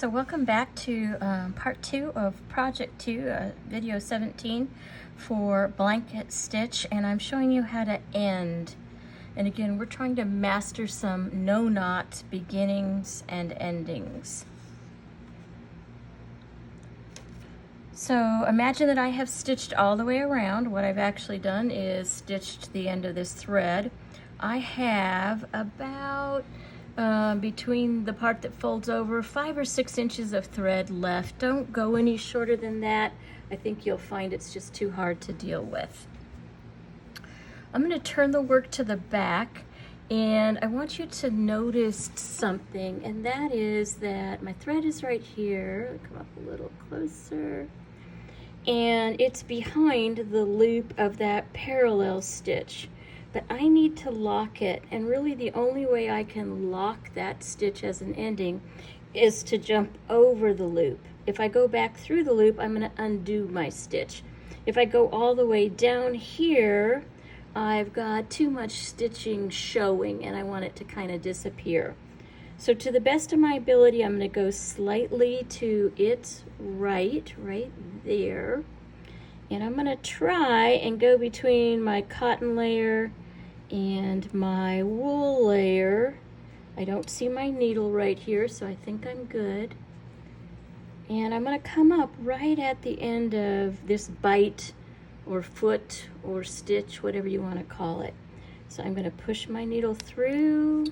So welcome back to part 2 of project 2, video 17 for blanket stitch, and I'm showing you how to end. And again, we're trying to master some no knot beginnings and endings. So imagine that I have stitched all the way around. What I've actually done is stitched the end of this thread. I have about between the part that folds over 5 or 6 inches of thread left. Don't go any shorter than that. I think you'll find it's just too hard to deal with. I'm going to turn the work to the back, and I want you to notice something, and that is that my thread is right here. Come up a little closer, and it's behind the loop of that parallel stitch. But I need to lock it, and really the only way I can lock that stitch as an ending is to jump over the loop. If I go back through the loop, I'm going to undo my stitch. If I go all the way down here, I've got too much stitching showing and I want it to kind of disappear. So to the best of my ability, I'm going to go slightly to its right there. And I'm going to try and go between my cotton layer and my wool layer. I don't see my needle right here, so I think I'm good. And I'm going to come up right at the end of this bite or foot or stitch, whatever you want to call it. So I'm going to push my needle through,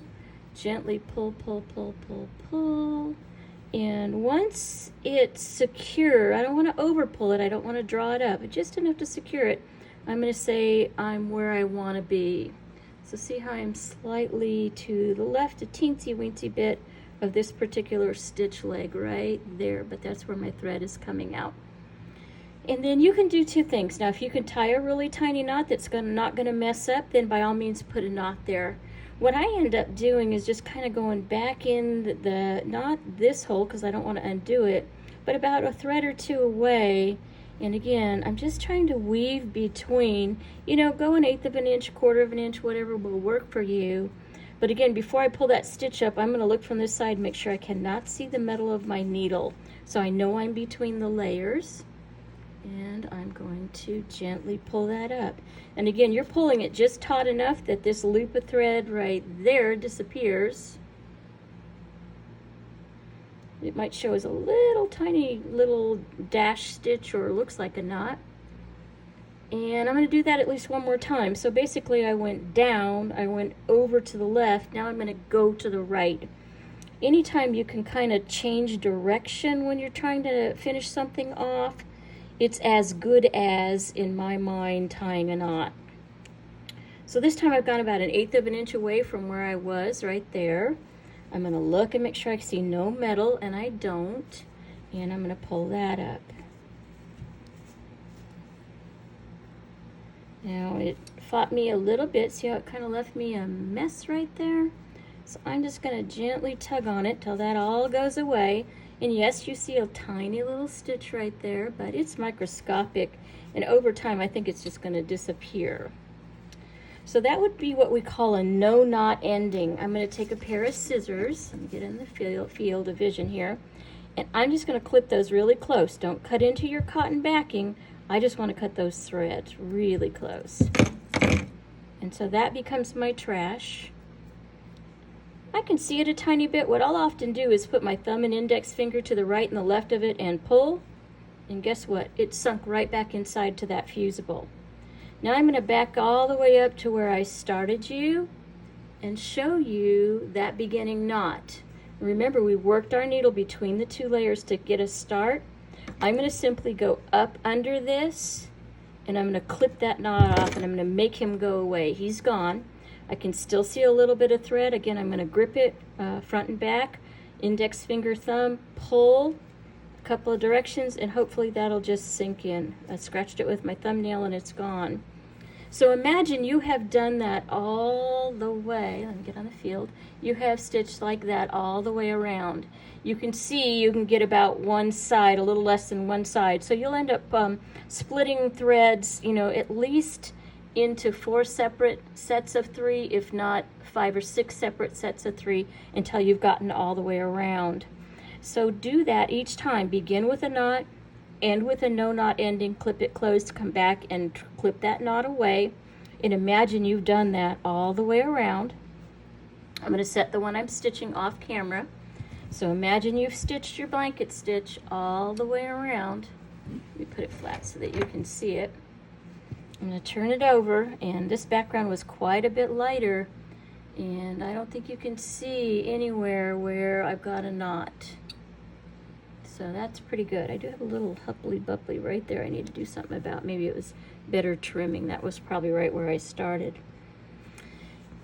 gently pull, pull, pull, pull, pull. And once it's secure, I don't want to over pull it, I don't want to draw it up, but just enough to secure it, I'm going to say I'm where I want to be. So see how I'm slightly to the left, a teensy weensy bit of this particular stitch leg right there, but that's where my thread is coming out. And then you can do two things. Now if you can tie a really tiny knot that's not going to mess up, then by all means put a knot there. What I end up doing is just kind of going back in not this hole because I don't want to undo it, but about a thread or two away. And again, I'm just trying to weave between, go 1/8 of an inch, 1/4 of an inch, whatever will work for you. But again, before I pull that stitch up, I'm going to look from this side, make sure I cannot see the metal of my needle. So I know I'm between the layers. And I'm going to gently pull that up. And again, you're pulling it just taut enough that this loop of thread right there disappears. It might show as a little tiny little dash stitch or looks like a knot. And I'm going to do that at least one more time. So basically I went down, I went over to the left, now I'm going to go to the right. Anytime you can kind of change direction when you're trying to finish something off, it's as good as, in my mind, tying a knot. So this time I've gone about 1/8 of an inch away from where I was right there. I'm going to look and make sure I see no metal, and I don't. And I'm going to pull that up. Now it fought me a little bit. See how it kind of left me a mess right there? So I'm just going to gently tug on it till that all goes away. And yes, you see a tiny little stitch right there, but it's microscopic, and over time I think it's just going to disappear. So that would be what we call a no knot ending. I'm going to take a pair of scissors, let me get in the field of vision here, and I'm just going to clip those really close. Don't cut into your cotton backing, I just want to cut those threads really close. And so that becomes my trash. I can see it a tiny bit. What I'll often do is put my thumb and index finger to the right and the left of it and pull, and guess what? It sunk right back inside to that fusible. Now I'm going to back all the way up to where I started you and show you that beginning knot. Remember, we worked our needle between the two layers to get a start. I'm going to simply go up under this, and I'm going to clip that knot off, and I'm going to make him go away. He's gone. I can still see a little bit of thread. Again, I'm going to grip it front and back, index finger, thumb, pull a couple of directions, and hopefully that'll just sink in. I scratched it with my thumbnail and it's gone. So imagine you have done that all the way. Let me get on the field. You have stitched like that all the way around. You can see you can get about one side, a little less than one side. So you'll end up splitting threads, at least into 4 separate sets of 3, if not 5 or 6 separate sets of 3, until you've gotten all the way around. So do that each time. Begin with a knot, end with a no knot ending, clip it closed, come back and clip that knot away. And imagine you've done that all the way around. I'm going to set the one I'm stitching off camera. So imagine you've stitched your blanket stitch all the way around. Let me put it flat so that you can see it. I'm going to turn it over, and this background was quite a bit lighter, and I don't think you can see anywhere where I've got a knot. So that's pretty good. I do have a little hupply-bupply right there I need to do something about. Maybe it was better trimming. That was probably right where I started.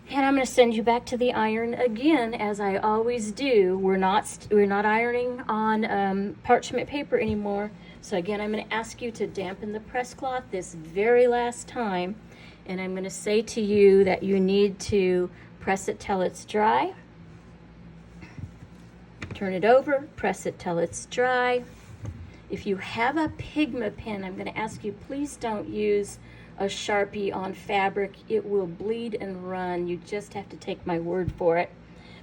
And I'm going to send you back to the iron again, as I always do. We're not ironing on parchment paper anymore. So again, I'm going to ask you to dampen the press cloth this very last time. And I'm going to say to you that you need to press it till it's dry. Turn it over, press it till it's dry. If you have a Pigma pen, I'm going to ask you, please don't use a Sharpie on fabric. It will bleed and run. You just have to take my word for it.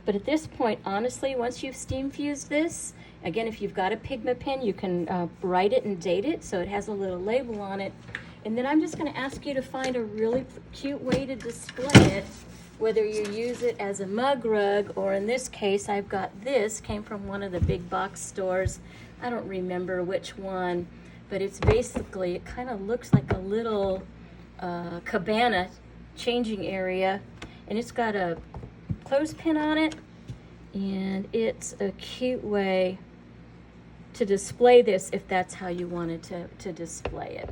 But at this point, honestly, once you've steam fused this, again, if you've got a Pigma pen, you can write it and date it so it has a little label on it. And then I'm just going to ask you to find a really cute way to display it, whether you use it as a mug rug, or in this case, I've got this, came from one of the big box stores. I don't remember which one, but it's basically, it kind of looks like a little cabana changing area, and it's got a clothespin on it, and it's a cute way to display this if that's how you wanted to display it.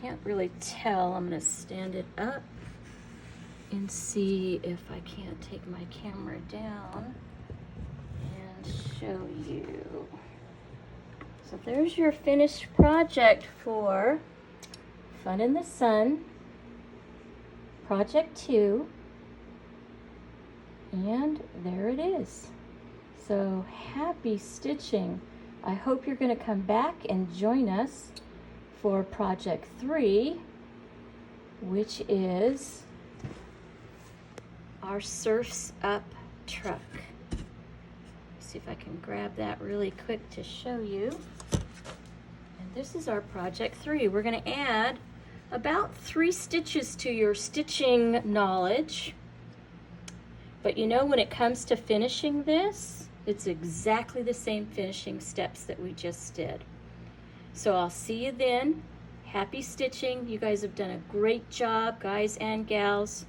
Can't really tell. I'm going to stand it up and see if I can't take my camera down and show you. So there's your finished project for Fun in the Sun, Project 2, and there it is. So happy stitching. I hope you're going to come back and join us for Project 3, which is our Surf's Up truck. See if I can grab that really quick to show you. And this is our Project 3. We're going to add about 3 stitches to your stitching knowledge. But you know, when it comes to finishing this, it's exactly the same finishing steps that we just did. So I'll see you then. Happy stitching. You guys have done a great job, guys and gals,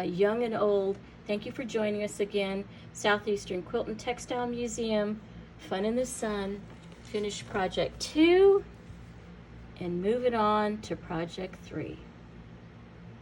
young and old. Thank you for joining us again. Southeastern Quilt and Textile Museum, Fun in the Sun, finish Project 2, and move it on to Project 3.